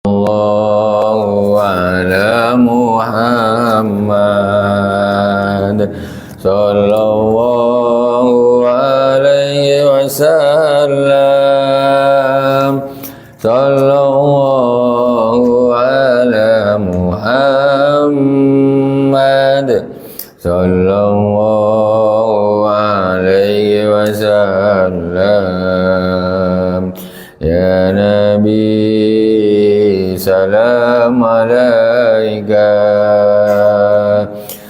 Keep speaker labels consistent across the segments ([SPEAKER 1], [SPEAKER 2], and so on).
[SPEAKER 1] Sallallahu ala Muhammad Sallallahu alaihi wasallam Sallallahu ala Muhammad Sallallahu alaihi wasallam Ya Nabi salam alaika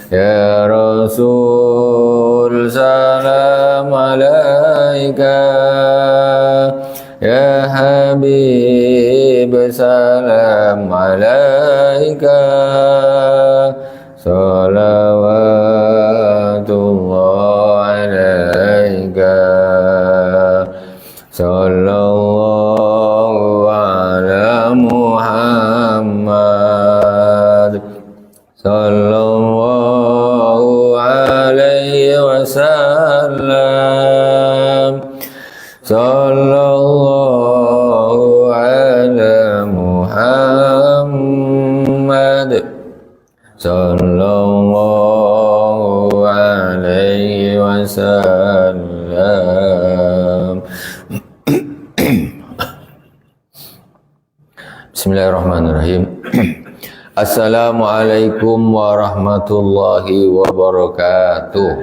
[SPEAKER 1] Ya Rasul salam alaika Ya Habib salam alaika Salawatullah alaika Sallallahu ala Muhammad Sallallahu alaihi wasallam Sallallahu ala Muhammad Sallallahu alaihi wasallam Bismillahirrahmanirrahim. Assalamualaikum warahmatullahi wabarakatuh.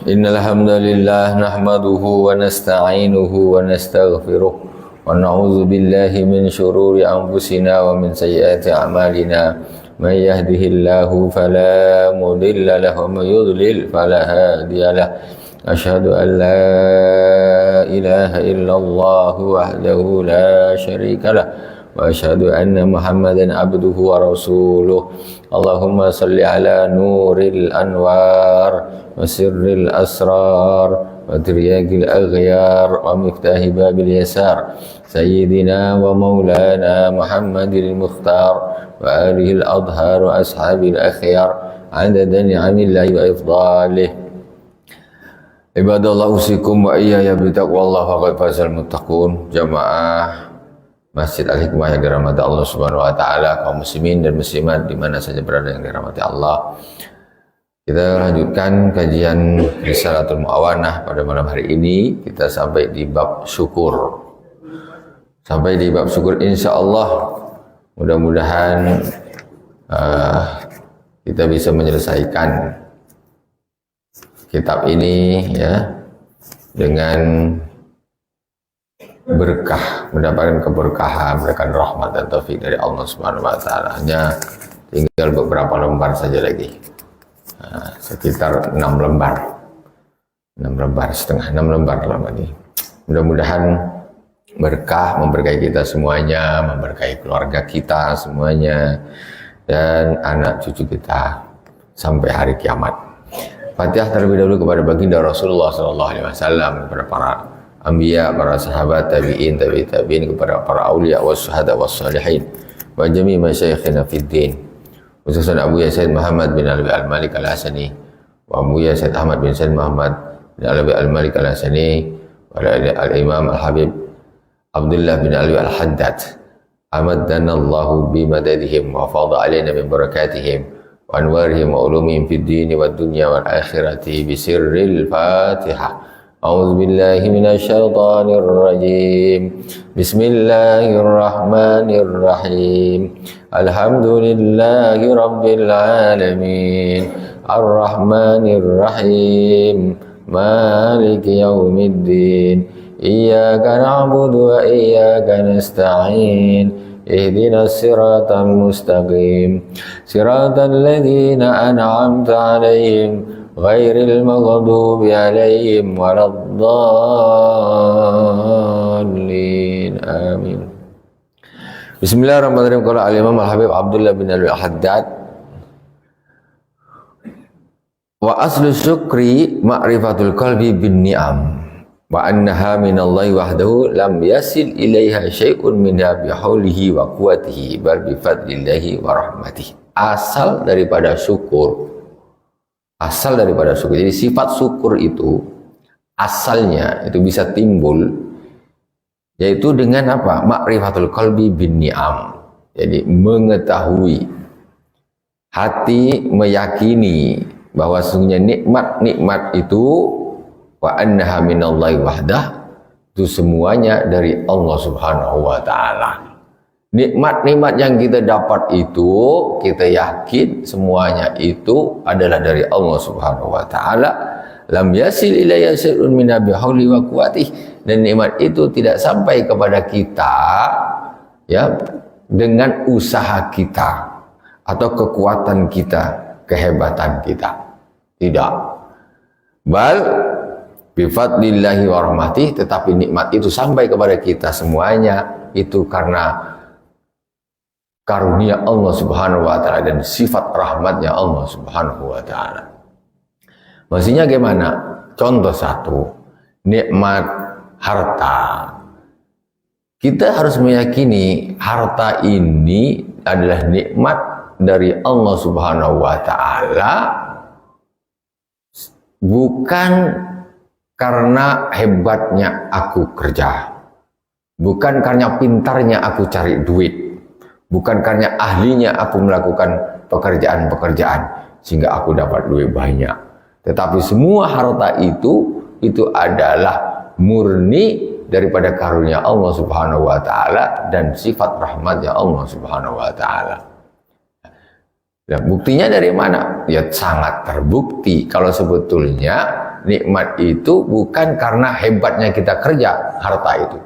[SPEAKER 1] Innal hamdalillah nahmaduhu wa nasta'inuhu wa nastaghfiruh wa na'udzu billahi min shururi anfusina wa min sayyiati a'malina. May yahdihillahu fala mudilla lahu wa may yudlil fala hadiyalah. Asyhadu an la ilaha illallah wahdahu la syarikalah wa asyhadu anna Muhammadan abduhu wa rasuluh. Allahumma salli ala nuril anwar wa sirril asrar wa tiryaqil aghyar wa miftahi babil yasar sayyidina wa maulana Muhammadil mukhtar wa alihi al-adhar wa ashabil akhyar adada ni'amillahi wa ifdalih. Ibadallah usikum wa iyaya bitaqwallah faqad fazal muttaqun. Jamaah Masjid Al-Hikmah yang dirahmati Allah Subhanahu wa taala, kaum muslimin dan muslimat di mana saja berada yang dirahmati Allah. Kita lanjutkan kajian Risalatul Mu'awanah pada malam hari ini. Kita sampai di bab syukur. Sampai di bab syukur, insyaallah mudah-mudahan kita bisa menyelesaikan kitab ini ya dengan berkah, mendapatkan keberkahan, mendapatkan rahmat dan taufik dari Allah Subhanahu wa taala. Hanya tinggal beberapa lembar saja lagi. Sekitar 6 lembar. 6 lembar lagi. Mudah-mudahan berkah, memberkahi kita semuanya, memberkahi keluarga kita semuanya dan anak cucu kita sampai hari kiamat. Fatihah terlebih dahulu kepada baginda Rasulullah SAW, kepada para anbiya, para sahabat, tabi'in, tabi'in, kepada para aulia, wassuhada, wassalihin, wa jami' masyayikhina fid din. Khususan Abu Yasid Muhammad bin Alwi Al-Malik Al-Hasani, wa Abu Yasid Ahmad bin Said Muhammad bin Alwi Al-Malik Al-Hasani, wa Al-Imam Al-Habib Abdullah bin Alwi Al-Haddad. Amaddanallahu bimadadihim wa fadha alaina min barakatihim وأنوارهم وعلومهم في الدين والدنيا والآخرة بسر الفاتحة. أعوذ بالله من الشيطان الرجيم. بسم الله الرحمن الرحيم. الحمد لله رب العالمين الرحمن الرحيم مالك يوم الدين إياك نعبد وإياك نستعين اهدنا الصراط المستقيم صراط الذين أنعمت عليهم غير المغضوب عليهم ولا الضالين آمين. Bismillahirrahmanirrahim. Qala al-Imam Al-Habib Abdullah bin Al-Haddad, wa aslu syukri ma'rifatul qalbi bin ni'am wa annaha minallahi wahdahu lam yasil ilaiha syai'un minha bihaulihi wa quwwatihi bal bi fadlillahi wa rahmatihi. Asal daripada syukur, jadi sifat syukur itu asalnya itu bisa timbul Yaitu dengan apa? Ma'rifatul qalbi bin ni'am. Jadi mengetahui, hati meyakini bahwa sesungguhnya nikmat-nikmat itu wa annaha minallahi wahdah, itu semuanya dari Allah Subhanahu wa taala. Nikmat-nikmat yang kita dapat itu kita yakin semuanya itu adalah dari Allah Subhanahu wa taala. Lam yasil ilayya syai'un min bihauli wa quwwatih, dan nikmat itu tidak sampai kepada kita ya dengan usaha kita atau kekuatan kita, kehebatan kita. Tidak. Bal bifadlillahi wa rahmatih, tetapi nikmat itu sampai kepada kita semuanya itu karena karunia Allah Subhanahu wa taala dan sifat rahmatnya Allah Subhanahu wa taala. Maksudnya gimana? Contoh satu, nikmat harta. Kita harus meyakini harta ini adalah nikmat dari Allah Subhanahu wa taala, bukan karena hebatnya aku kerja, bukan karena pintarnya aku cari duit, bukan karena ahlinya aku melakukan pekerjaan-pekerjaan sehingga aku dapat duit banyak. Tetapi semua harta itu adalah murni daripada karunia Allah Subhanahu wa taala dan sifat rahmatnya Allah Subhanahu wa taala. Dan buktinya dari mana? Ya sangat terbukti kalau sebetulnya nikmat itu bukan karena hebatnya kita kerja harta itu.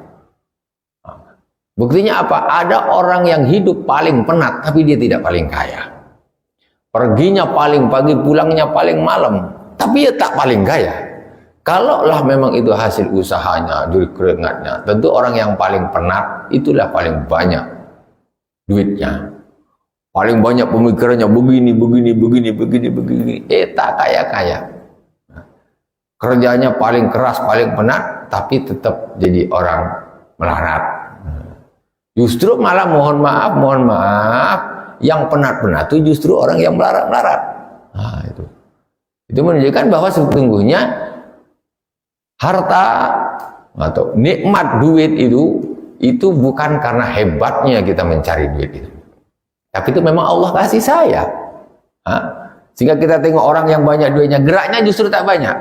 [SPEAKER 1] Buktinya apa? Ada orang yang hidup paling penat tapi dia tidak paling kaya. Perginya paling pagi, pulangnya paling malam, tapi dia tak paling kaya. Kalaulah memang itu hasil usahanya, dari keringatnya, tentu orang yang paling penat itulah paling banyak duitnya, paling banyak pemikirannya begini. Tak kaya. Kerjanya paling keras, paling penat, tapi tetap jadi orang melarat. Justru malah mohon maaf, yang penat-penat itu justru orang yang melarat-melarat. Nah, itu menunjukkan bahwa sesungguhnya harta atau nikmat duit itu bukan karena hebatnya kita mencari duit itu, tapi itu memang Allah kasih saya. Sehingga kita tengok orang yang banyak duitnya, geraknya justru tak banyak.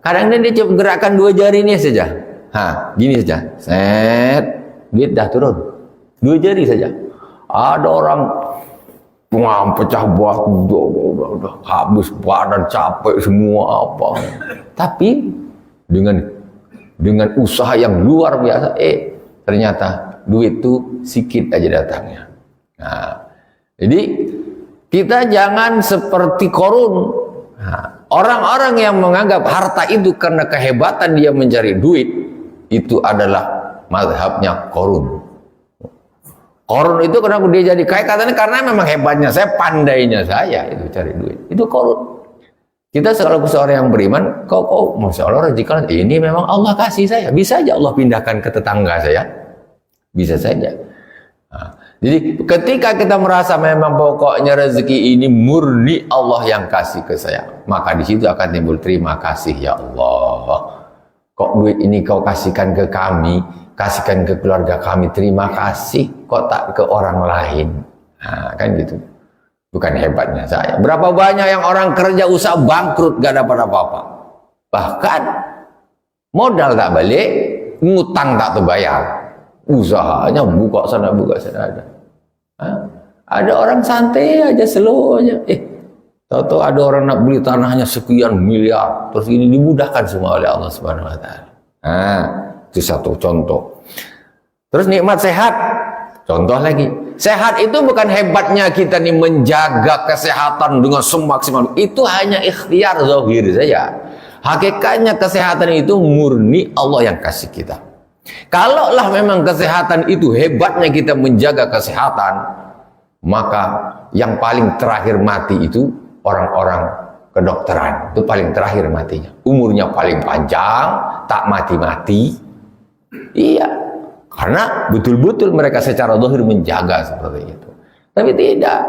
[SPEAKER 1] Kadang-kadang dia cuma gerakkan 2 jari ini saja, gini saja, set, duit dah turun, 2 jari saja. Ada orang pecah batu, udah habis badan, capek semua apa, tapi dengan usaha yang luar biasa, ternyata duit itu sedikit aja datangnya. Nah, jadi kita jangan seperti Qarun. Orang-orang yang menganggap harta itu karena kehebatan dia mencari duit, itu adalah mazhabnya Qarun. Qarun itu kenapa dia jadi kaya? Katanya karena memang hebatnya saya, pandainya saya itu cari duit. Itu Qarun. Kita selalu seorang yang beriman, kau Masya Allah rezeki ini memang Allah kasih saya. Bisa aja Allah pindahkan ke tetangga saya. Bisa saja. Jadi ketika kita merasa memang pokoknya rezeki ini murni Allah yang kasih ke saya, maka di situ akan timbul terima kasih, ya Allah. Kok duit ini kau kasihkan ke kami, kasihkan ke keluarga kami, terima kasih. Kok tak ke orang lain? Kan gitu. Bukan hebatnya saya. Berapa banyak yang orang kerja usaha bangkrut gak dapat apa-apa. Bahkan modal tak balik, ngutang tak terbayar. Usahanya buka sana ada. Ada orang santai aja, slow aja. Tahu-tahu ada orang nak beli tanahnya sekian miliar, terus ini dimudahkan semua oleh Allah Subhanahu wa taala. Itu satu contoh. Terus nikmat sehat. Contoh lagi, sehat itu bukan hebatnya kita nih menjaga kesehatan dengan semaksimal. Itu hanya ikhtiar zahir saja. Hakikatnya kesehatan itu murni Allah yang kasih kita. Kalaulah memang kesehatan itu hebatnya kita menjaga kesehatan, maka yang paling terakhir mati itu orang-orang kedokteran. Itu paling terakhir matinya. Umurnya paling panjang, tak mati-mati. Iya. Karena betul-betul mereka secara zahir menjaga seperti itu. Tapi tidak.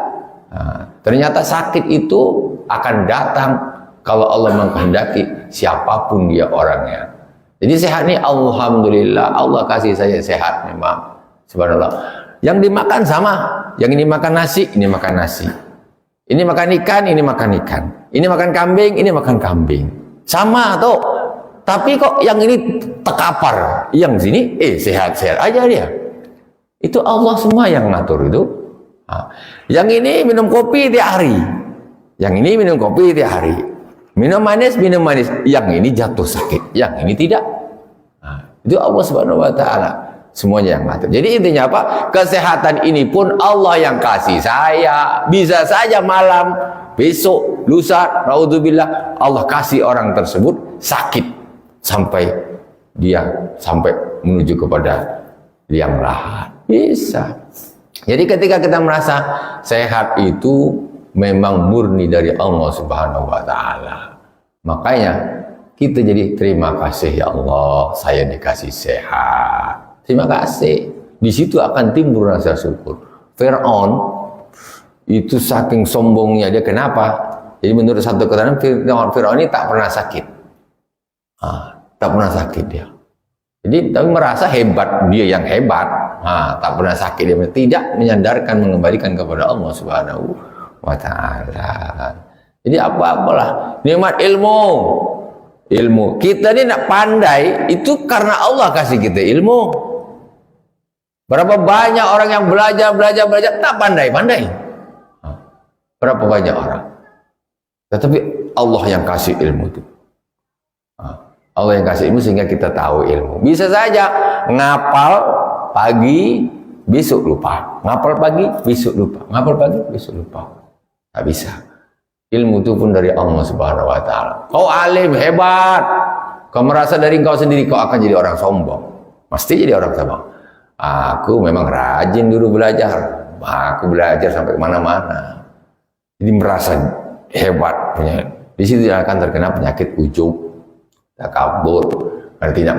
[SPEAKER 1] Ternyata sakit itu akan datang kalau Allah menghendaki siapapun dia orangnya. Jadi sehat nih, alhamdulillah, Allah kasih saya sehat memang. Subhanallah. Yang dimakan sama, yang ini makan nasi, ini makan nasi. Ini makan ikan, ini makan ikan. Ini makan kambing, ini makan kambing. Sama tuh. Tapi kok yang ini terkapar, yang sini sehat-sehat aja dia. Itu Allah semua yang ngatur itu. Nah, yang ini minum kopi tiap hari. Yang ini minum kopi tiap hari. Minum manis. Yang ini jatuh sakit, yang ini tidak. Nah, itu Allah Subhanahu wa taala semuanya yang ngatur. Jadi intinya apa? Kesehatan ini pun Allah yang kasih saya. Bisa saja malam, besok, lusa, naudzubillah, Allah kasih orang tersebut sakit sampai menuju kepada liang lahat. Bisa. Jadi ketika kita merasa sehat itu memang murni dari Allah Subhanahu wa taala. Makanya kita jadi terima kasih ya Allah, saya dikasih sehat. Terima kasih. Di situ akan timbul rasa syukur. Fir'aun itu saking sombongnya dia, kenapa? Jadi menurut satu keterangan Fir'aun ini tak pernah sakit. Tak pernah sakit dia. Jadi tapi merasa hebat, dia yang hebat. Tak pernah sakit, dia tidak menyandarkan, mengembalikan kepada Allah Subhanahu wa taala. Jadi apa-apalah nikmat ilmu kita ini nak pandai itu karena Allah kasih kita ilmu. Berapa banyak orang yang belajar tak pandai. Berapa banyak orang, tetapi Allah yang kasih ilmu itu. Allah yang kasih ilmu sehingga kita tahu ilmu. Bisa saja ngapal pagi, besok lupa. Ngapal pagi, besok lupa. Ngapal pagi, besok lupa. Tak bisa. Ilmu itu pun dari Allah Subhanahu wa taala. Kau alim hebat. Kau merasa dari kau sendiri kau akan jadi orang sombong. Pasti jadi orang sombong. Aku memang rajin dulu belajar. Aku belajar sampai kemana-mana. Jadi merasa hebat punya. Di situ akan terkena penyakit ujub, takabur, karena tidak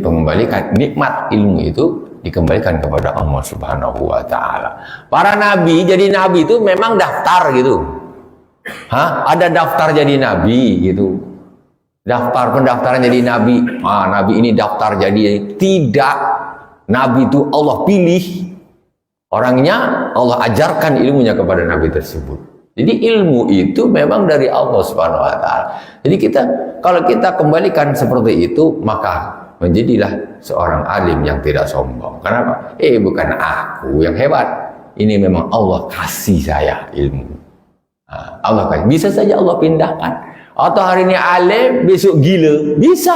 [SPEAKER 1] mengembalikan nikmat ilmu itu dikembalikan kepada Allah Subhanahu wa taala. Para nabi jadi nabi itu memang daftar gitu. Ada daftar jadi nabi gitu. Daftar pendaftaran jadi nabi. Nabi ini daftar jadi, tidak. Nabi itu Allah pilih orangnya, Allah ajarkan ilmunya kepada nabi tersebut. Jadi ilmu itu memang dari Allah Subhanahu wa taala. Jadi kalau kita kembalikan seperti itu, maka menjadilah seorang alim yang tidak sombong. Kenapa? Bukan aku yang hebat. Ini memang Allah kasih saya ilmu. Allah kasih. Bisa saja Allah pindahkan. Atau hari ini alim, besok gila. Bisa.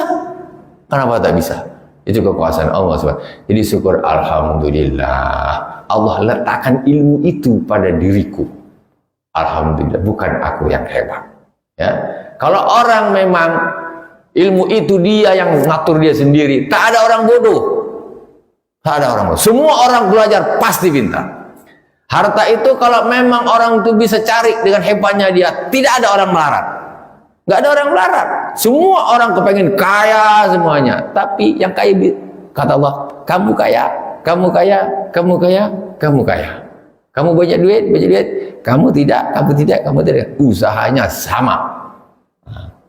[SPEAKER 1] Kenapa tak bisa? Itu kekuasaan Allah SWT. Jadi syukur alhamdulillah. Allah letakkan ilmu itu pada diriku. Alhamdulillah, bukan aku yang hebat. Ya. Kalau orang memang ilmu itu dia yang ngatur dia sendiri, tak ada orang bodoh. Tak ada orang bodoh. Semua orang belajar pasti pintar. Harta itu kalau memang orang itu bisa cari dengan hebatnya dia, tidak ada orang melarat. Nggak ada orang melarat. Semua orang kepengen kaya semuanya. Tapi yang kaya, kata Allah, kamu kaya, kamu kaya, kamu kaya, kamu kaya. Kamu banyak duit, kamu tidak. Usahanya sama.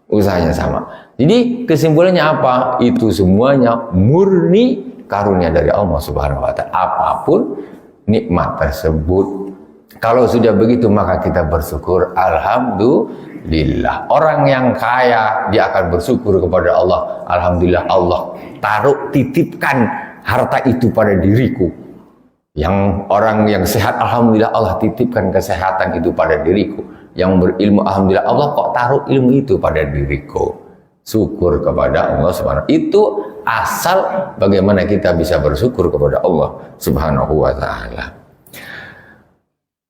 [SPEAKER 1] Usahanya sama. Jadi kesimpulannya apa? Itu semuanya murni karunia dari Allah Subhanahu wa taala. Apapun nikmat tersebut, kalau sudah begitu maka kita bersyukur, alhamdulillah. Orang yang kaya dia akan bersyukur kepada Allah. Alhamdulillah, Allah titipkan harta itu pada diriku. Yang orang yang sehat, alhamdulillah Allah titipkan kesehatan itu pada diriku. Yang berilmu, alhamdulillah Allah kok taruh ilmu itu pada diriku. Syukur kepada Allah Subhanahu. Itu asal bagaimana kita bisa bersyukur kepada Allah Subhanahu wa taala.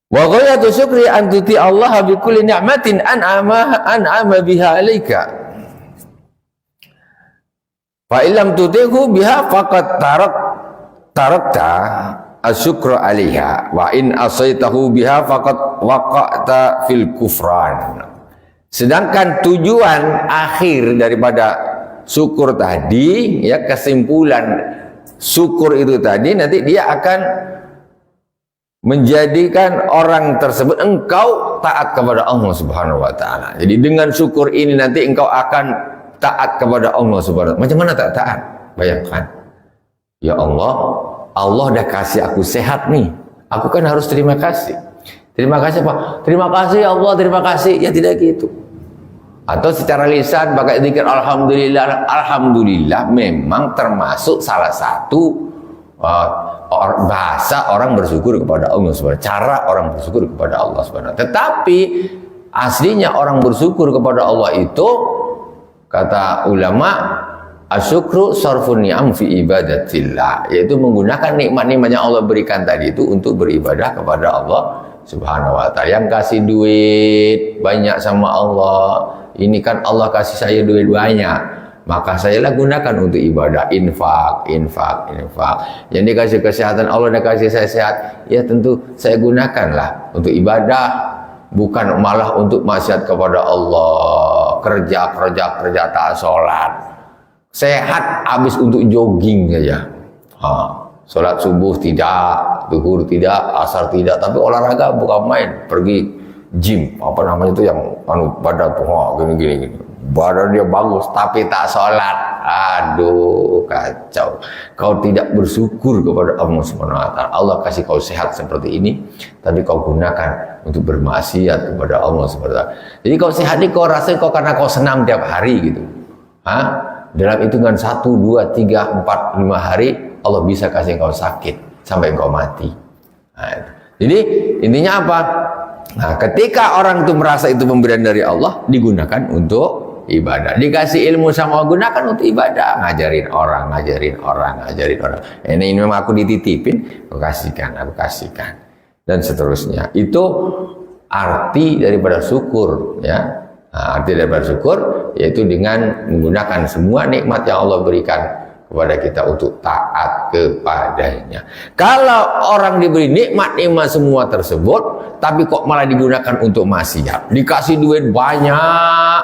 [SPEAKER 1] Wa ghayatu syukri an tuti Allah bi kulli ni'matin an'ama biha 'alaika. Fa illam tutihu biha faqad tarakta asyukra 'alaiha wa in asaitahu biha faqad waqa'ta fil kufran. Sedangkan tujuan akhir daripada syukur tadi, ya, kesimpulan syukur itu tadi, nanti dia akan menjadikan orang tersebut engkau taat kepada Allah Subhanahu wa taala. Jadi dengan syukur ini nanti engkau akan taat kepada Allah Subhanahu. Macam mana tak taat? Bayangkan, ya Allah, Allah dah kasih aku sehat nih, aku kan harus terima kasih. Terima kasih Pak, terima kasih ya Allah, terima kasih. Ya tidak gitu. Atau secara lisan pakai zikir alhamdulillah. Alhamdulillah memang termasuk salah satu bahasa orang bersyukur kepada Allah Subhanahu. Cara orang bersyukur kepada Allah Subhanahu. Tetapi aslinya orang bersyukur kepada Allah itu, kata ulama, asyukru sarfun ni'am fi ibadatillah, yaitu menggunakan nikmat-nikmat yang Allah berikan tadi itu untuk beribadah kepada Allah Subhanahu wa ta'ala. Yang kasih duit banyak sama Allah, ini kan Allah kasih saya duit banyak, maka saya lah gunakan untuk ibadah, infak. Yang dikasih kesehatan, Allah dah kasih saya sehat, ya tentu saya gunakanlah untuk ibadah, bukan malah untuk maksiat kepada Allah. Kerja tak sholat, sehat habis untuk jogging saja. Sholat subuh tidak, zuhur tidak, asar tidak, tapi olahraga bukan main, pergi gym, apa namanya itu yang badan gini. Badan dia bagus tapi tak sholat. Aduh, kacau. Kau tidak bersyukur kepada Allah Subhanahu wa ta'ala. Allah kasih kau sehat seperti ini, tapi kau gunakan untuk bermaksiat kepada Allah Subhanahu wa ta'ala. Jadi kau sehat ini kau rasa kau karena kau senam tiap hari gitu. Dalam hitungan 1, 2, 3, 4, 5 hari Allah bisa kasih kau sakit sampai kau mati. Jadi intinya apa? Nah, ketika orang itu merasa itu pemberian dari Allah, digunakan untuk ibadah. Dikasih ilmu sama Allah, gunakan untuk ibadah. Ngajarin orang. Ini memang aku dititipin, aku kasihkan. Dan seterusnya. Itu arti daripada syukur, ya. Nah, arti daripada syukur yaitu dengan menggunakan semua nikmat yang Allah berikan kepada kita untuk taat kepadanya. Kalau orang diberi nikmat-nikmat semua tersebut, tapi kok malah digunakan untuk maksiat, dikasih duit banyak,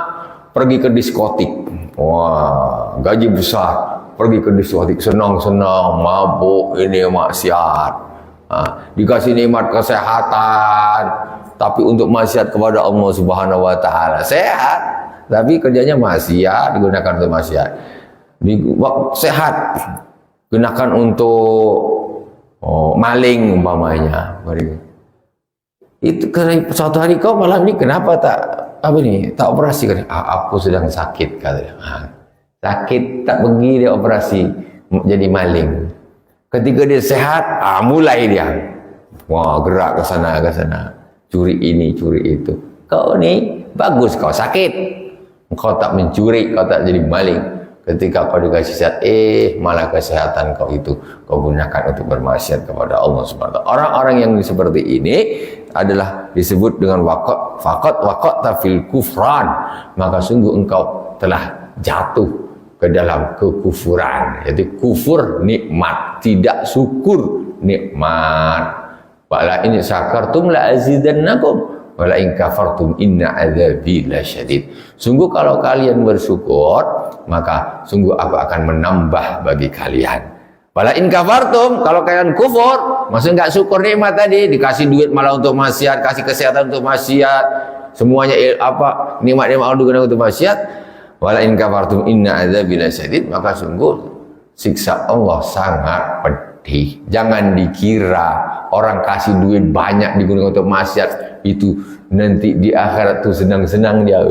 [SPEAKER 1] pergi ke diskotik, wah gaji besar, pergi ke diskotik, senang-senang, mabuk, ini maksiat. Dikasih nikmat kesehatan, tapi untuk maksiat kepada Allah Subhanahu wa ta'ala. Sehat, tapi kerjanya maksiat, digunakan untuk maksiat. Sehat, gunakan untuk maling umpamanya. Itu karena suatu hari kau malam ini kenapa tak operasi kan? Aku sedang sakit katanya. Sakit tak pergi dia operasi jadi maling. Ketika dia sehat, mulai dia gerak ke sana, curi ini curi itu. Kau ni bagus, kau sakit, kau tak mencuri, kau tak jadi maling. Ketika kau dikasih sehat, malah kesehatan kau itu kau gunakan untuk bermaksiat kepada Allah Subhanahu wa ta'ala. Orang-orang yang seperti ini adalah disebut dengan waqa'ta fil kufran, maka sungguh engkau telah jatuh ke dalam kekufuran. Jadi kufur nikmat, tidak syukur nikmat. Wala in syakartum la azidannakum wala in kafartum inna adzabi lasyadid. Sungguh kalau kalian bersyukur, maka sungguh aku akan menambah bagi kalian. Wala in kafartum, kalau kalian kufur, maksudnya enggak syukur nikmat tadi, dikasih duit malah untuk maksiat, kasih kesehatan untuk maksiat, semuanya nikmat-nikmat Allah digunakan untuk maksiat. Wala in kafartum inna adzabi lasyadid, maka sungguh siksa Allah sangat pedih. Jangan dikira orang kasih duit banyak digunakan untuk maksiat itu nanti di akhirat tuh senang-senang dia.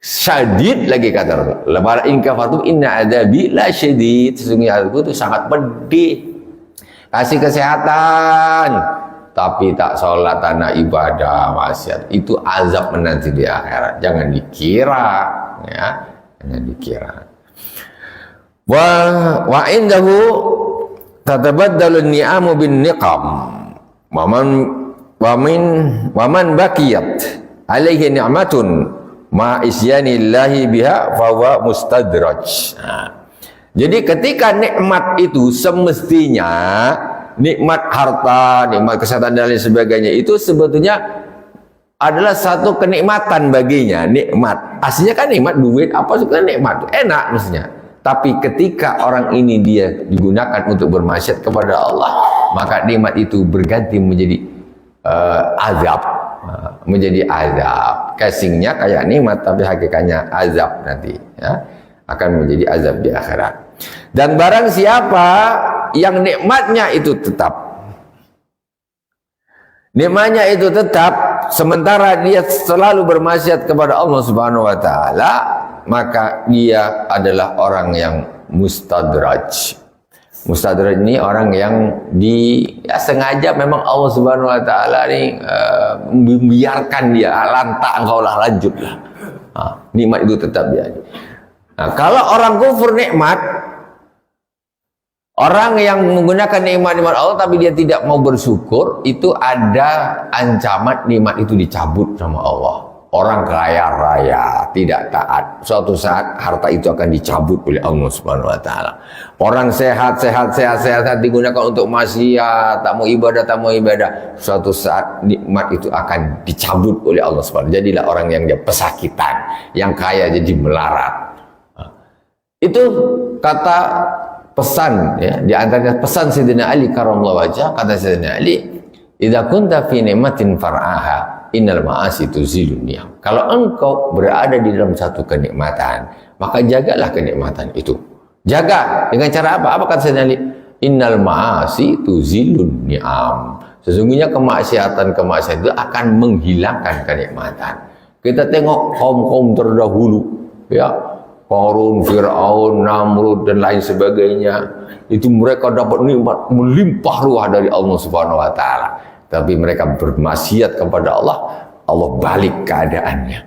[SPEAKER 1] Syadid lagi kata Rasul. Wala in kafartum inna adzabi lasyadid, sesungguhnya aku itu sangat pedih. Kasih kesehatan tapi tak sholat, tanah ibadah, maksiat, itu azab menanti di akhirat. Jangan dikira, ya, jangan dikira. Wa indahu tatabaddalu ni'amu bin niqam. Wa man bakiyat alaihi ni'matun ma isyanillahi biha fa huwa mustadraj. Jadi ketika nikmat itu semestinya nikmat harta, nikmat kesehatan dan lain sebagainya itu sebetulnya adalah satu kenikmatan baginya. Nikmat aslinya kan nikmat duit, apa sebenarnya nikmat enak mestinya. Tapi ketika orang ini dia digunakan untuk bermaksiat kepada Allah, maka nikmat itu berganti menjadi azab, menjadi azab. Casingnya kayak nikmat tapi hakikatnya azab nanti ya, akan menjadi azab di akhirat. Dan barang siapa yang nikmatnya itu tetap, nikmatnya itu tetap sementara dia selalu bermaksiat kepada Allah Subhanahu wa taala, maka dia adalah orang yang mustadraj. Mustadraj ini orang yang sengaja memang Allah Subhanahu wa taala ini membiarkan dia lantak, engkau lah lanjutlah. Nikmat itu tetap dia. Nah, kalau orang kufur nikmat, orang yang menggunakan nikmat-nikmat Allah tapi dia tidak mau bersyukur, itu ada ancaman nikmat itu dicabut sama Allah. Orang kaya raya tidak taat, suatu saat harta itu akan dicabut oleh Allah Subhanahu wa taala. Orang sehat digunakan untuk maksiat, tak mau ibadah, suatu saat nikmat itu akan dicabut oleh Allah Subhanahu wa taala. Jadilah orang yang dia pesakitan, yang kaya jadi melarat. Itu kata pesan ya, di antaranya pesan Sayyidina Ali karramallahu wajhah, kata Sayyidina Ali, "Idza kunta fi ni'matin far'aha, innal ma'asi tuzilun ni'am." Kalau engkau berada di dalam satu kenikmatan, maka jagalah kenikmatan itu. Jaga dengan cara apa? Apa kata Sayyidina Ali? Innal ma'asi tuzilun ni'am. Sesungguhnya kemaksiatan itu akan menghilangkan kenikmatan. Kita tengok kaum-kaum terdahulu ya, Qarun, Fir'aun, Namrud dan lain sebagainya, itu mereka dapat nikmat melimpah ruah dari Allah Subhanahu wa taala. Tapi mereka bermaksiat kepada Allah, Allah balik keadaannya.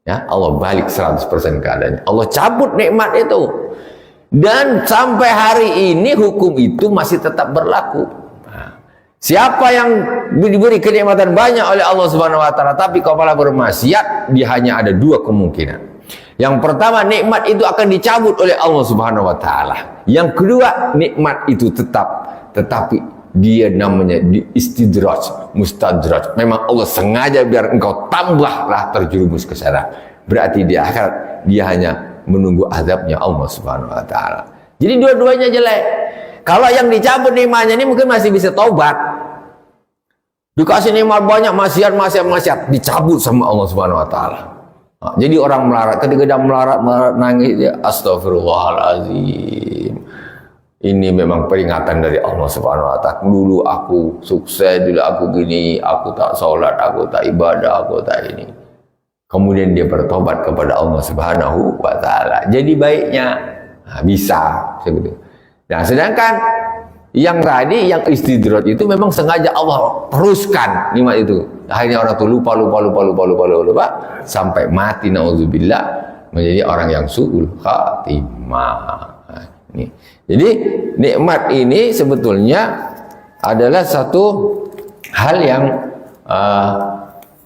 [SPEAKER 1] Ya, Allah balik 100% keadaannya. Allah cabut nikmat itu. Dan sampai hari ini hukum itu masih tetap berlaku. Siapa yang diberi kenikmatan banyak oleh Allah Subhanahu wa taala tapi kepala bermaksiat, dia hanya ada dua kemungkinan. Yang pertama, nikmat itu akan dicabut oleh Allah Subhanahu wa taala. Yang kedua, nikmat itu tetap, tetapi dia namanya di istidraj, mustadraj. Memang Allah sengaja biar engkau tambahlah terjerumus ke sana. Berarti di akhirat dia hanya menunggu azabnya Allah Subhanahu wa taala. Jadi dua-duanya jelek. Kalau yang dicabut nikmatnya ini mungkin masih bisa taubat. Dikasih nikmat banyak, maksiat, dicabut sama Allah Subhanahu wa taala. Nah, jadi orang melarat, ketika dia melarat nangis dia, astagfirullahaladzim. Ini memang peringatan dari Allah Subhanahu wa taala. Dulu aku sukses, dulu aku gini, aku tak sholat, aku tak ibadah, aku tak ini. Kemudian dia bertobat kepada Allah Subhanahu wa taala. Jadi baiknya bisa seperti itu. Nah, sedangkan yang tadi, yang istidraj itu memang sengaja Allah teruskan nikmat itu. Akhirnya orang itu lupa sampai mati, naudzubillah, menjadi orang yang su'ul khatimah. Ini. Jadi nikmat ini sebetulnya adalah satu hal yang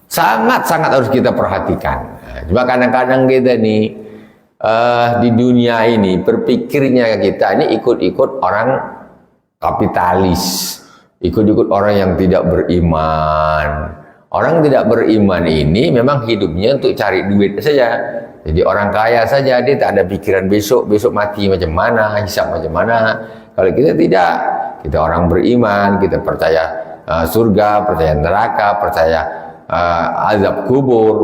[SPEAKER 1] sangat-sangat harus kita perhatikan. Cuma kadang-kadang kita nih di dunia ini berpikirnya kita ini ikut-ikut orang kapitalis, ikut-ikut orang yang tidak beriman. Orang tidak beriman ini memang hidupnya untuk cari duit saja. Jadi orang kaya saja, dia tak ada pikiran besok mati macam mana, hisab macam mana. Kalau kita tidak, kita orang beriman, kita percaya surga, percaya neraka, percaya azab kubur,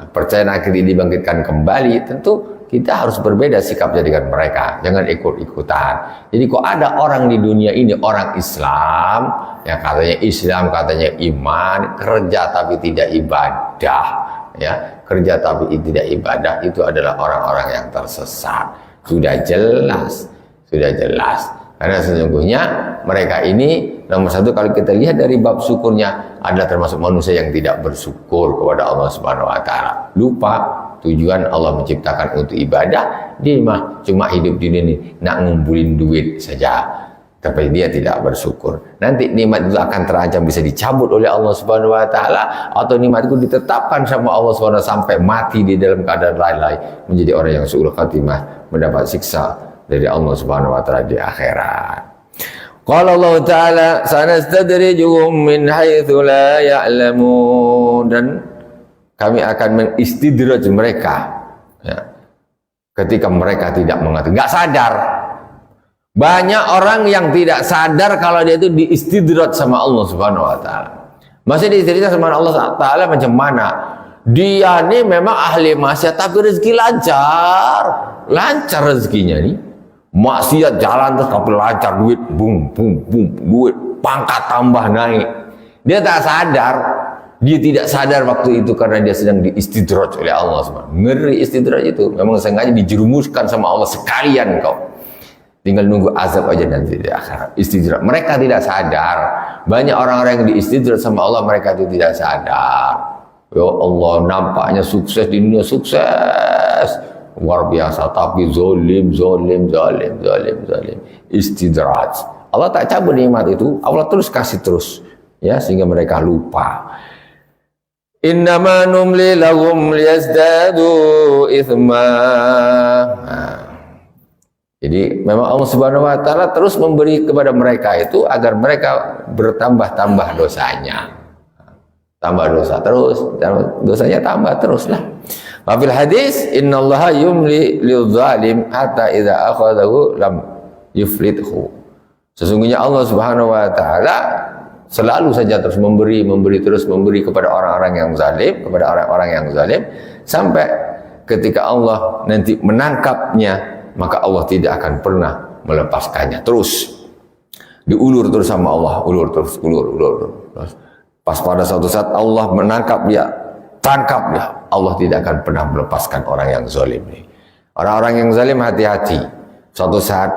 [SPEAKER 1] percaya nanti dibangkitkan kembali. Tentu kita harus berbeda sikapnya dengan mereka, jangan ikut-ikutan. Jadi kok ada orang di dunia ini, orang Islam, yang katanya Islam, katanya iman, kerja tapi tidak ibadah, ya, kerja tapi tidak ibadah, itu adalah orang-orang yang tersesat. Sudah jelas. Karena sesungguhnya mereka ini, nomor satu, kalau kita lihat dari bab syukurnya, adalah termasuk manusia yang tidak bersyukur kepada Allah Subhanahu wa taala. Lupa tujuan Allah menciptakan untuk ibadah, dia mah cuma hidup di dunia ini nak ngumpulin duit saja, tapi dia tidak bersyukur. Nanti nikmat itu akan terancam bisa dicabut oleh Allah Subhanahu wa taala, atau nikmat itu ditetapkan sama Allah Subhanahu wa taala sampai mati di dalam keadaan lain-lain, menjadi orang yang su'ul khatimah, mendapat siksa dari Allah Subhanahu wa taala di akhirat. Qala Allah taala, sanastadrijuhum min haitsu la ya'lamun, dan kami akan mengistidraj mereka ya, ketika mereka tidak mengerti, nggak sadar. Banyak orang yang tidak sadar kalau dia itu diistidraj sama Allah Subhanahu wa taala. Masih dicerita sama Allah Ta'ala macam mana? Dia nih memang ahli maksiat tapi rezeki lancar. Lancar rezekinya nih. Maksiat jalan terus tapi lancar, duit bum bum bum, duit pangkat tambah naik. Dia tak sadar, dia tidak sadar waktu itu karena dia sedang diistidraj oleh Allah SWT. Ngeri istidraj itu, memang sengaja dijerumuskan sama Allah sekalian kau. Tinggal nunggu azab aja nanti di akhirat. Istidraj. Mereka tidak sadar. Banyak orang-orang yang diistidraj sama Allah, mereka itu tidak sadar. Ya Allah, nampaknya sukses di dunia, sukses luar biasa, tapi zolim. Istidraj. Allah tak cabut nikmat itu, Allah terus kasih terus, ya, sehingga mereka lupa. Innama numli lahum liyazdadu ithma. Jadi memang Allah Subhanahu wa Ta'ala terus memberi kepada mereka itu agar mereka bertambah-tambah dosanya. Tambah dosa terus, dosanya tambah terus lah. Wafil hadis, innallaha yumli liudzalim hatta idza akhadahu lam yuflithu. Sesungguhnya Allah Subhanahu wa Ta'ala selalu saja terus memberi kepada orang-orang yang zalim, sampai ketika Allah nanti menangkapnya, maka Allah tidak akan pernah melepaskannya. Terus diulur terus sama Allah, ulur terus. Pas pada suatu saat Allah menangkap dia, tangkap dia, Allah tidak akan pernah melepaskan orang yang zalim ini. Orang-orang yang zalim hati-hati, suatu saat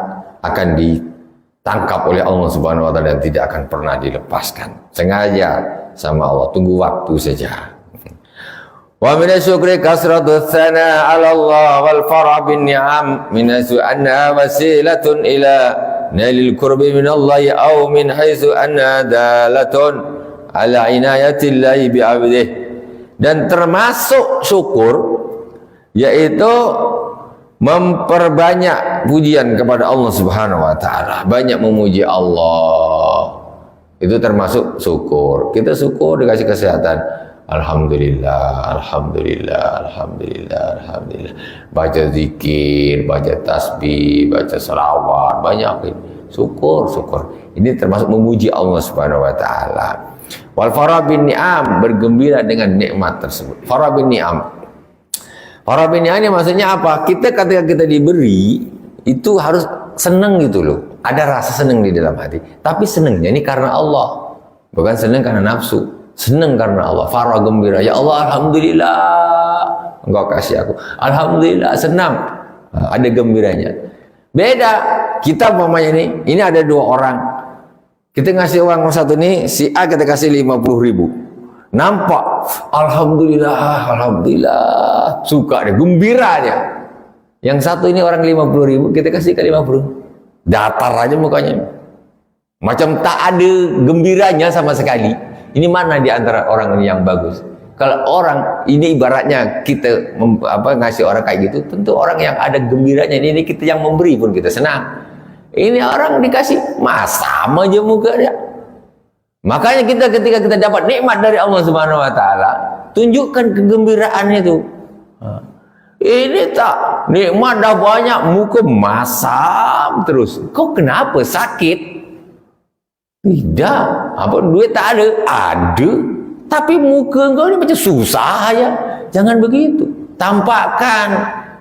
[SPEAKER 1] akan ditangkap oleh Allah Subhanahu wa Ta'ala dan tidak akan pernah dilepaskan. Sengaja sama Allah, tunggu waktu saja. Wa min syukri kasratu tsana 'ala Allah wal farah bin ni'am min anna wasilatun ila nailil qurbi min Allah aw min haitsu anna dalatun ala inayatillahi bi 'abdihi. Dan termasuk syukur yaitu memperbanyak pujian kepada Allah Subhanahu wa Ta'ala, banyak memuji Allah. Itu termasuk syukur. Kita syukur dikasih kesehatan, alhamdulillah. Baca zikir, baca tasbih, baca selawat, banyak syukur. Ini termasuk memuji Allah Subhanahu wa Ta'ala. Wal farah bin ni'am, bergembira dengan nikmat tersebut. Farah bin ni'am ini maksudnya apa? Ketika kita diberi, itu harus senang gitu loh. Ada rasa senang di dalam hati. Tapi senangnya ini karena Allah, bukan senang karena nafsu. Senang karena Allah. Farah, gembira. Ya Allah, alhamdulillah Engkau kasih aku. Alhamdulillah, senang. Ada gembiranya. Beda kita umpamanya ini ada dua orang. Kita ngasih uang satu nih, si A kita kasih 50.000. Nampak, alhamdulillah, suka deh, gembira dia. Yang satu ini orang 50.000, kita kasih ke 50. Datar aja mukanya. Macam tak ada gembiranya sama sekali. Ini mana di antara orang ini yang bagus? Kalau orang ini ibaratnya kita ngasih orang kayak gitu, tentu orang yang ada gembiranya. Ini kita yang memberi pun kita senang. Ini orang dikasih, sama aja muka dia. Makanya kita ketika kita dapat nikmat dari Allah Subhanahu wa Ta'ala, tunjukkan kegembiraan itu. Ini tak, nikmat dah banyak, muka masam terus. Kau kenapa sakit? Tidak, apa duit tak ada? Ada, tapi muka kau ni macam susah aja. Jangan begitu. Tampakkan.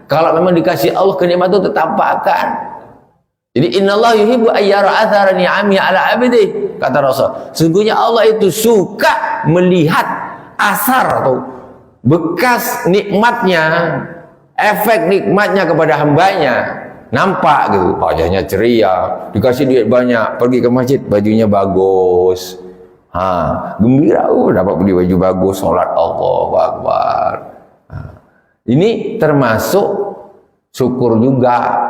[SPEAKER 1] Kalau memang dikasih Allah kenikmatan itu, tampakkan. Jadi innallaha yuhibbu ayyara athara ni'ami ala 'abdihi, kata Rasul. Sesungguhnya Allah itu suka melihat asar atau bekas nikmatnya, efek nikmatnya kepada hambanya. Nampak gitu, wajahnya ceria, dikasih duit banyak, pergi ke masjid bajunya bagus. Gembira, dapat beli baju bagus, salat Allahu Akbar. Ini termasuk syukur juga.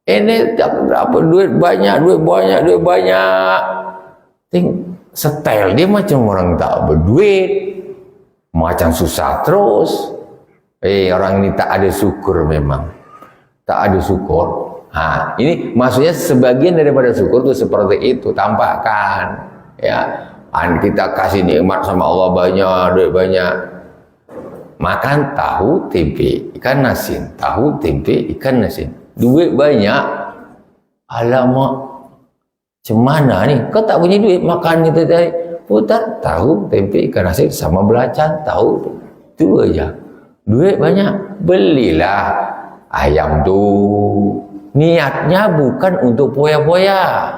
[SPEAKER 1] Ini dapat duit banyak. Style dia macam orang tak berduit, macam susah terus. Orang ini tak ada syukur memang. Tak ada syukur. Ini maksudnya sebagian daripada syukur itu seperti itu, tampakkan. Ya, kita kasih nikmat sama Allah banyak, duit banyak. Makan tahu tempe ikan asin, duit banyak. Alamak, macam mana ni? Kau tak punya duit, makan kita tadi. putar, tahu, tempe, ikan asin sama belacan, tahu, itu aja. Duit banyak, belilah ayam tuh. Niatnya bukan untuk poya-poya,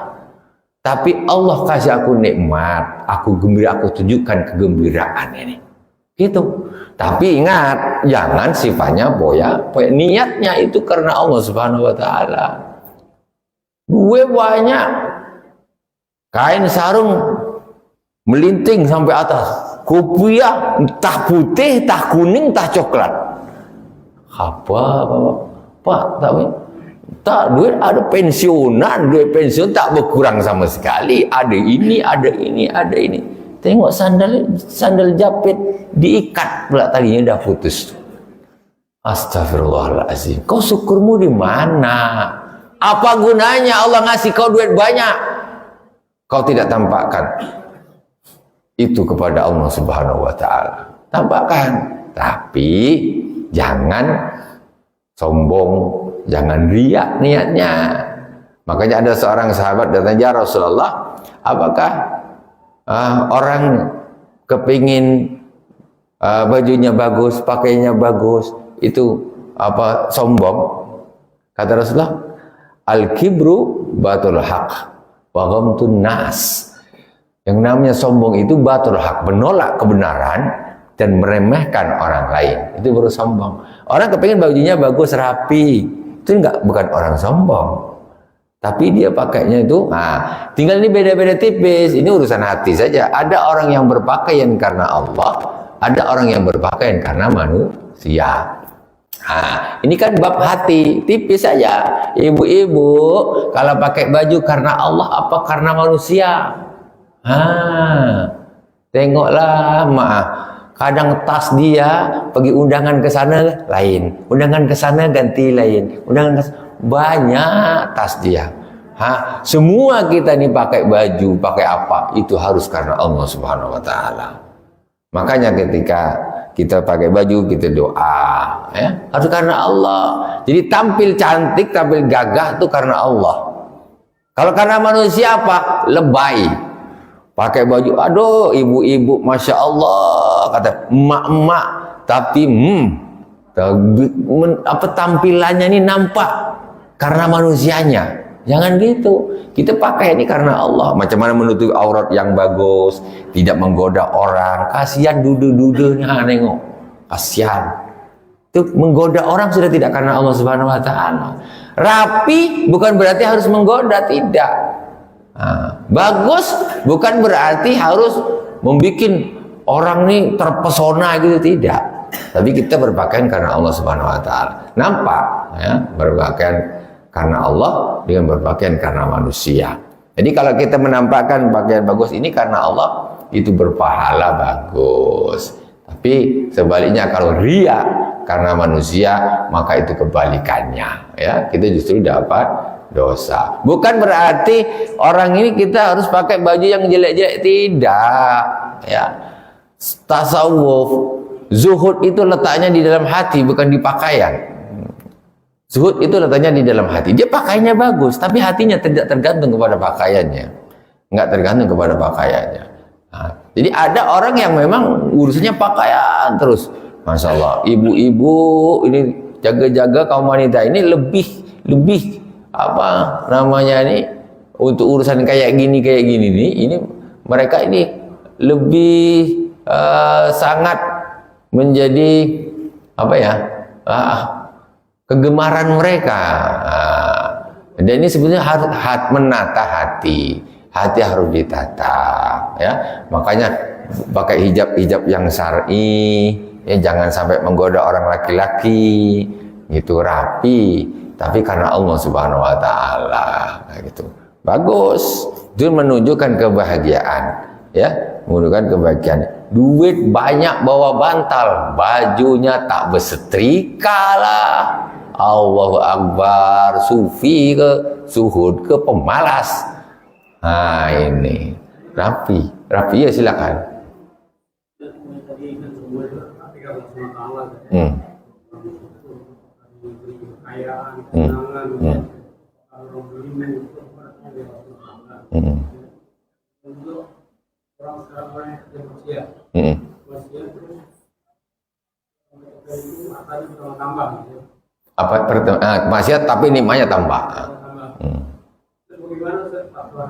[SPEAKER 1] tapi Allah kasih aku nikmat, aku gembira, aku tunjukkan kegembiraan ini. Gitu. Tapi ingat, jangan sifatnya poya-poya. Niatnya itu karena Allah Subhanahu wa taala. Duit banyak. Kain sarung melinting sampai atas. Kopiah entah putih, entah kuning, entah coklat. Apa, Pak? Tak duit, ada pensiunan, duit pensiun tak berkurang sama sekali. Ada ini, ada ini, ada ini. Tengok sandal japit diikat pula talinya dah putus. Astagfirullahaladzim. Kau syukurmu di mana? Apa gunanya Allah ngasih kau duit banyak? Kau tidak tampakkan itu kepada Allah Subhanahu wa taala. Tampakkan, tapi jangan sombong, jangan riak niatnya. Makanya ada seorang sahabat datang, ya Rasulullah, apakah orang kepingin bajunya bagus, pakainya bagus, itu apa sombong? Kata Rasulullah, al-kibru batul haq wa ghamtun nas. Yang namanya sombong itu batul haq, menolak kebenaran dan meremehkan orang lain. Itu baru sombong. Orang kepingin bajunya bagus, rapi, itu bukan orang sombong. Tapi dia pakainya itu, tinggal ini beda-beda tipis. Ini urusan hati saja. Ada orang yang berpakaian karena Allah, ada orang yang berpakaian karena manusia. Ini kan bab hati, tipis saja. Ibu-ibu, kalau pakai baju karena Allah apa karena manusia? Tengoklah, kadang tas dia pergi undangan ke sana lain, undangan ke sana ganti lain, undangan ke banyak tas dia. Semua kita ini pakai baju, pakai apa, itu harus karena Allah Subhanahu wa taala. Makanya ketika kita pakai baju, kita doa, ya, harus karena Allah. Jadi tampil cantik, tampil gagah itu karena Allah. Kalau karena manusia apa? Lebay. Pakai baju, aduh ibu-ibu Masya Allah, kata emak-emak, tapi tampilannya ini nampak karena manusianya. Jangan gitu. Kita pakai ini karena Allah. Macam mana menutup aurat yang bagus, tidak menggoda orang. Kasihan dudu-dudunya, nengok. Kasihan. Itu menggoda orang sudah tidak karena Allah Subhanahu wa taala. Rapi bukan berarti harus menggoda, tidak. Bagus bukan berarti harus membuat orang ini terpesona gitu, tidak. Tapi kita berpakaian karena Allah Subhanahu wa taala. Nampak ya, berpakaian karena Allah dengan berpakaian karena manusia. Jadi kalau kita menampakkan pakaian bagus ini karena Allah, itu berpahala bagus. Tapi sebaliknya kalau riya karena manusia, maka itu kebalikannya, ya. Kita justru dapat dosa. Bukan berarti orang ini kita harus pakai baju yang jelek-jelek, tidak, ya. Tasawuf, zuhud itu letaknya di dalam hati, bukan di pakaian. Zuhud itu letaknya di dalam hati. Dia pakaiannya bagus, tapi hatinya tidak tergantung kepada pakaiannya. Enggak tergantung kepada pakaiannya. Jadi ada orang yang memang urusannya pakaian terus. Masya Allah, ibu-ibu ini jaga-jaga, kaum wanita ini lebih apa namanya ini, untuk urusan kayak gini nih, ini mereka ini lebih sangat menjadi apa ya, kegemaran mereka. Dan ini sebenarnya harus menata hati harus ditata, ya. Makanya pakai hijab yang syar'i, ya, jangan sampai menggoda orang laki-laki, gitu, rapi, tapi karena Allah Subhanahu wa taala, gitu. Bagus. Itu menunjukkan kebahagiaan, ya, menunjukkan kebahagiaan. Duit banyak bawa bantal, bajunya tak bersetrika lah. Allahu Akbar, sufi ke, zuhud ke, pemalas. Ini rapi ya, silakan.
[SPEAKER 2] Untuk orang sekarang orang yang kerja manusia.
[SPEAKER 1] Mm-mm.
[SPEAKER 2] Manusia terus itu matanya bertambah gitu.
[SPEAKER 1] Apa maksiat tapi nikmatnya tambah.
[SPEAKER 2] Tambah. Terus bagaimana faktor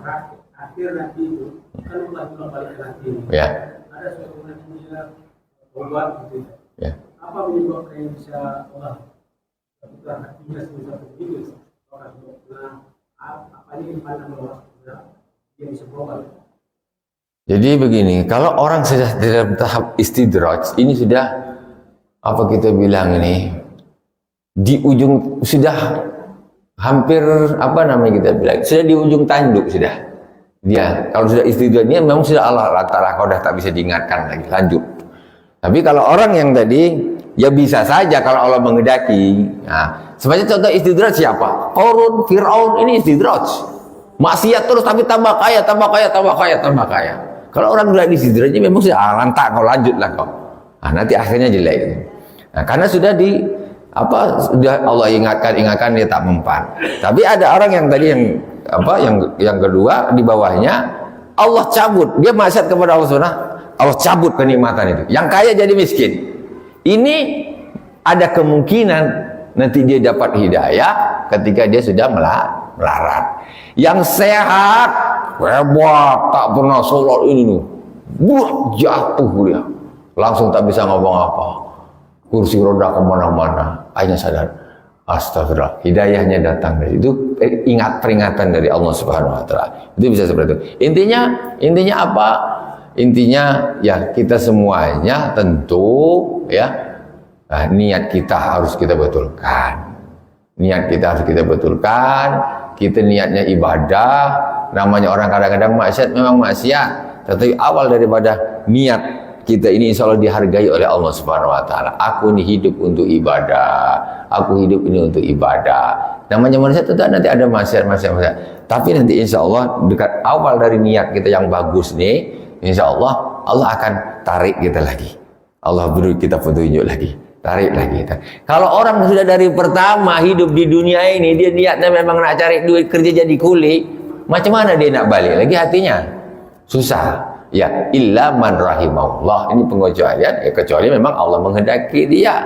[SPEAKER 2] akhir nanti itu kan ulah balik ke nanti.
[SPEAKER 1] Ya.
[SPEAKER 2] Ada suatu nantinya obat gitu.
[SPEAKER 1] Ya.
[SPEAKER 2] Apa menyebabkan yang bisa Allah lakukan hatinya seperti itu? Orang nah apa ini mana bahwa dia bisa berubah?
[SPEAKER 1] Jadi begini, kalau orang sudah dalam tahap istidraj, ini sudah apa kita bilang ini di ujung, sudah hampir apa namanya kita bilang, sudah di ujung tanduk sudah. Dia kalau sudah istidraj ini memang sudah Allah Ta'ala kau dah tak bisa diingatkan lagi, lanjut. Tapi kalau orang yang tadi ya bisa saja kalau Allah menghendaki. Nah, sebenarnya contoh istidraj siapa? Qarun, Fir'aun, ini istidraj. Maksiat terus tapi tambah kaya, tambah kaya, tambah kaya, tambah kaya. Kalau orang sudah istidraj ini memang sudah lantak kau lanjutlah kau. Nah, nanti akhirnya jelek. Nah, karena sudah di apa sudah Allah ingatkan dia tak mempan. Tapi ada orang yang tadi yang apa yang kedua di bawahnya Allah cabut, dia maksiat kepada Allah Subhanahu, Allah cabut kenikmatan itu. Yang kaya jadi miskin. Ini ada kemungkinan nanti dia dapat hidayah ketika dia sudah melarat. Yang sehat, hebat, tak pernah sholat ini nih, jatuh dia, langsung tak bisa ngomong apa, kursi roda kemana-mana, akhirnya sadar, astagfirullah, hidayahnya datang dari itu, ingat peringatan dari Allah Subhanahu Wa Taala, itu bisa seperti itu. Intinya apa? Intinya ya kita semuanya tentu ya niat kita harus kita betulkan. Niat kita harus kita betulkan. Kita niatnya ibadah. Namanya orang kadang-kadang maksiat memang maksiat. Tetapi awal daripada niat kita ini insya Allah dihargai oleh Allah Subhanahu Wa Taala. Aku ini hidup untuk ibadah. Aku hidup ini untuk ibadah. Namanya manusia tentu nanti ada maksiat. Tapi nanti insya Allah dekat awal dari niat kita yang bagus nih, insya Allah Allah akan tarik kita lagi. Allah beri kita petunjuk lagi. Tarik lagi. Kalau orang sudah dari pertama hidup di dunia ini, dia niatnya memang nak cari duit kerja jadi kuli, macam mana dia nak balik lagi hatinya? Susah. Ya, illa man rahimahullah. Ini pengecualian, ya kecuali memang Allah menghendaki dia.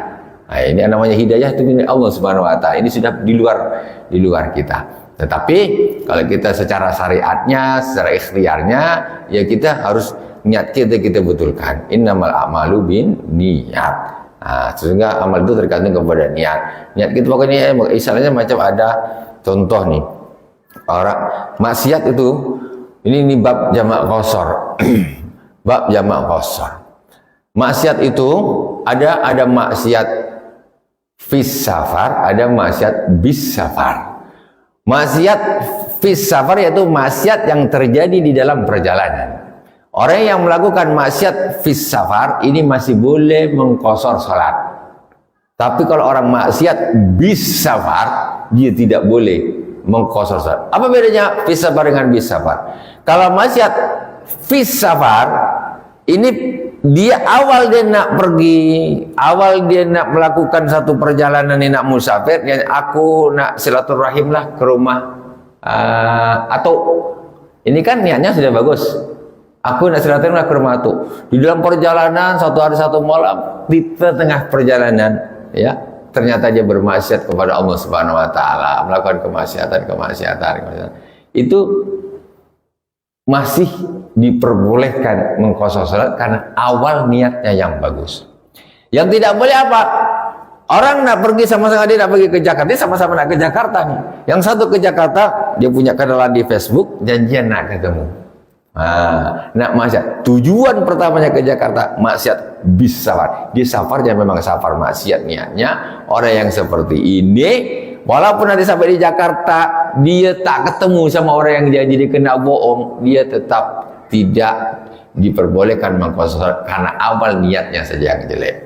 [SPEAKER 1] Nah, ini namanya hidayah itu milik Allah Subhanahu Wa Taala. Ini sudah di luar kita. Tetapi kalau kita secara syariatnya, secara ikhtiarnya, ya kita harus niat kita betulkan. Innamal a'malu bin niat. Nah, sehingga amal itu tergantung kepada niat. Niat kita pokoknya istilahnya macam ada contoh nih. Orang maksiat itu ini bab jamak qasar. Bab jamak qasar. Maksiat itu ada maksiat fis safar, ada maksiat bis safar. Maksiat fis safar yaitu maksiat yang terjadi di dalam perjalanan. Orang yang melakukan maksiat fis safar ini masih boleh mengqasar salat. Tapi kalau orang maksiat bis safar, dia tidak boleh mengqasar salat. Apa bedanya fis safar dengan bis safar? Kalau maksiat fis safar ini dia awal dia nak pergi, awal dia nak melakukan satu perjalanan, dia nak musafir, ya aku nak silaturahim lah ke rumah, atau ini kan niatnya sudah bagus. Aku nak silaturahim lah ke rumah tuh. Di dalam perjalanan satu hari satu malam, di tengah perjalanan, ya ternyata dia bermaksiat kepada Allah Subhanahu Wa Taala, melakukan kemaksiatan. Itu masih diperbolehkan mengqasar salat karena awal niatnya yang bagus. Yang tidak boleh apa? Orang nak pergi sama-sama, dia nak pergi ke Jakarta, dia sama-sama nak ke Jakarta nih. Yang satu ke Jakarta, dia punya kenalan di Facebook, janjian nak ketemu. Nak maksiat. Tujuan pertamanya ke Jakarta, maksiat bis safar. Dia safarnya memang safar maksiat niatnya. Orang yang seperti ini, walaupun nanti sampai di Jakarta, dia tak ketemu sama orang yang janji, dia kena bohong, dia tetap tidak diperbolehkan mengqasar karena awal niatnya saja yang jelek.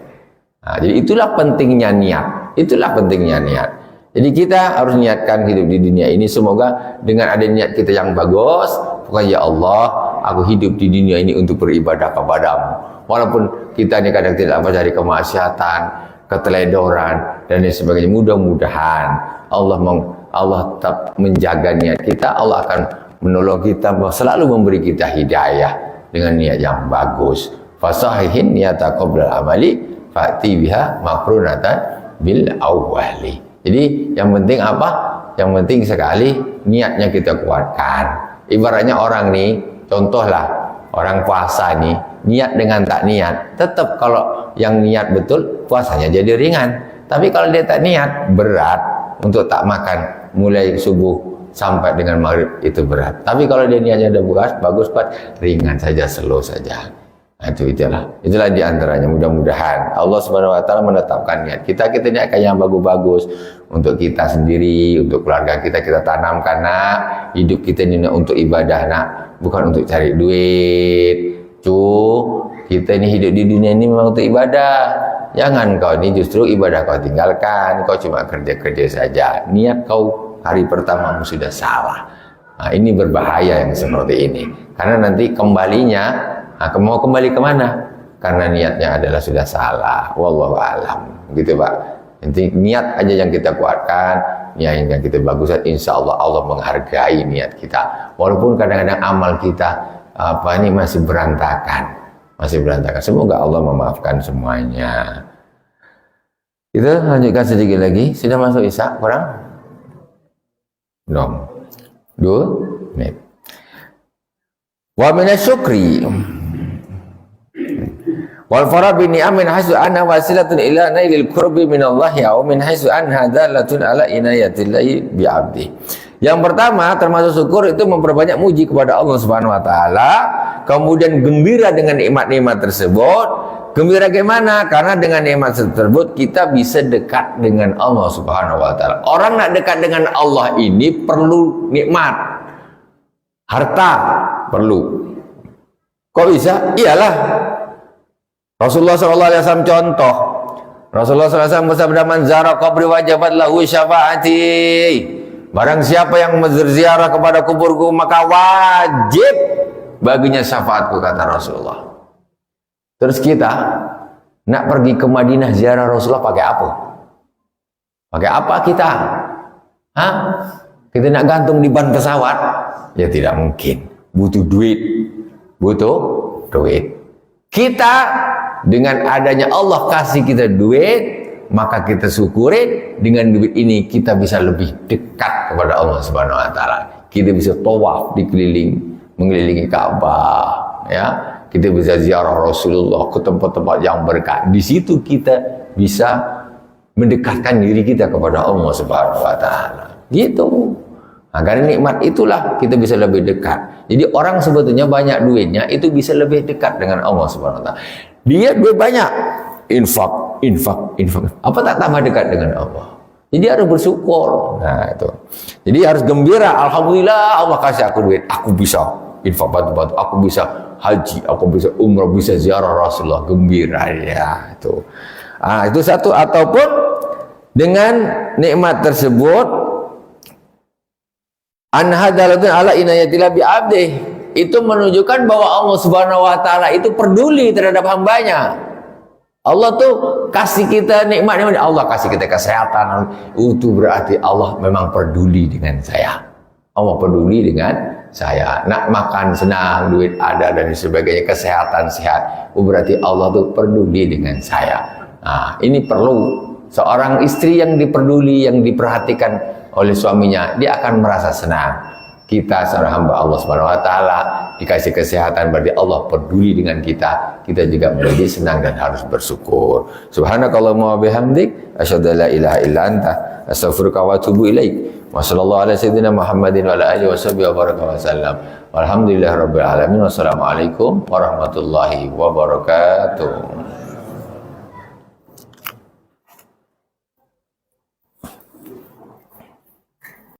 [SPEAKER 1] Nah, jadi itulah pentingnya niat. Itulah pentingnya niat. Jadi kita harus niatkan hidup di dunia ini, semoga dengan ada niat kita yang bagus, pokoknya ya Allah, aku hidup di dunia ini untuk beribadah kepadamu. Walaupun kita ini kadang tidak apa dari kemaksiatan, keteledoran dan lain sebagainya, mudah-mudahan Allah tetap menjaga niat kita, Allah akan menolong kita, selalu memberi kita hidayah dengan niat yang bagus. Fasahihin niyata qablal amali fa'ti biha makrunatan bil awwali. Jadi yang penting apa? Yang penting sekali niatnya kita kuatkan. Ibaratnya orang nih, contohlah orang puasa nih, niat dengan tak niat, tetap kalau yang niat betul puasanya jadi ringan. Tapi kalau dia tak niat, berat untuk tak makan mulai subuh sampai dengan maghrib, itu berat. Tapi kalau dia niatnya udah bagus, ringan saja, slow saja. Nah, itulah diantaranya. Mudah-mudahan Allah Subhanahu Wa Taala menetapkan niat kita niatkan yang bagus-bagus untuk kita sendiri, untuk keluarga kita tanam, karena hidup kita ini untuk ibadah, nak, bukan untuk cari duit. Kita ini hidup di dunia ini memang untuk ibadah. Jangan kau ini justru ibadah kau tinggalkan, kau cuma kerja-kerja saja. Niat kau hari pertamamu sudah salah. Nah, ini berbahaya yang seperti ini, karena nanti kembalinya mau kembali kemana? Karena niatnya adalah sudah salah. Wallahu alam. Gitu Pak. Nanti niat aja yang kita kuatkan, niat yang kita baguskan, insya Allah Allah menghargai niat kita. Walaupun kadang-kadang amal kita masih berantakan. Semoga Allah memaafkan semuanya. Kita lanjutkan sedikit lagi. Sudah masuk Isya? Kurang? Belum. 2 menit. Wa minasyukri wal farah bi ni'amin hasu anna wasilatun ila nailil qurbi minallahi aw min hasu anha dalatun ala inayatillahi bi 'abdi. Yang pertama termasuk syukur itu memperbanyak muji kepada Allah Subhanahu wa taala, kemudian gembira dengan nikmat-nikmat tersebut. Gembira bagaimana? Karena dengan nikmat tersebut kita bisa dekat dengan Allah Subhanahu wa taala. Orang nak dekat dengan Allah ini perlu nikmat. Harta perlu. Kok bisa? Iyalah. Rasulullah SAW contoh. Rasulullah SAW bersabda, man zara qabri wajabat lahu syafaati. Barang siapa yang berziarah kepada kuburku, maka wajib baginya syafaatku, kata Rasulullah. Terus kita nak pergi ke Madinah ziarah Rasulullah pakai apa? Pakai apa kita? Hah? Kita nak gantung di ban pesawat? Ya tidak mungkin. Butuh duit. Kita dengan adanya Allah kasih kita duit, maka kita syukuri. Dengan duit ini kita bisa lebih dekat kepada Allah Subhanahu wa taala. Kita bisa tawaf mengelilingi Ka'bah, ya. Kita bisa ziarah Rasulullah ke tempat-tempat yang berkah. Di situ kita bisa mendekatkan diri kita kepada Allah Subhanahu wa taala. Gitu. Nah, karena nikmat itulah kita bisa lebih dekat. Jadi orang sebetulnya banyak duitnya itu bisa lebih dekat dengan Allah Subhanahu wa taala. Dia duit banyak, infak. Apa tak tambah dekat dengan Allah? Jadi harus bersyukur. Nah, itu. Jadi harus gembira. Alhamdulillah Allah kasih aku duit. Aku bisa infak bantu-bantu. Aku bisa haji. Aku bisa umrah. Bisa ziarah Rasulullah. Gembira ya. Itu. Ah, itu satu. Ataupun dengan nikmat tersebut, anhadalatun ala inayatillah bi abdih, itu menunjukkan bahwa Allah Subhanahu wa taala itu peduli terhadap hambanya. Allah tuh kasih kita nikmat, Allah kasih kita kesehatan, itu berarti Allah memang peduli dengan saya. Allah peduli dengan saya. Nak makan senang, duit ada dan sebagainya, kesehatan sehat, berarti Allah tuh peduli dengan saya. Nah, ini perlu seorang istri yang diperduli, yang diperhatikan oleh suaminya, dia akan merasa senang. Kita seorang hamba Allah Subhanahu wa taala dikasih kesehatan, berarti Allah peduli dengan kita. Kita juga menjadi senang dan harus bersyukur. Subhanakallahumma wa bihamdik, asyhadu an la ilaha illa anta, astaghfiruka wa atubu ilaik. Wa sallallahu ala sayyidina Muhammadin wa ala alihi washabihi wa baraka wa sallam. Walhamdulillahirabbil alamin. Wassalamualaikum warahmatullahi wabarakatuh.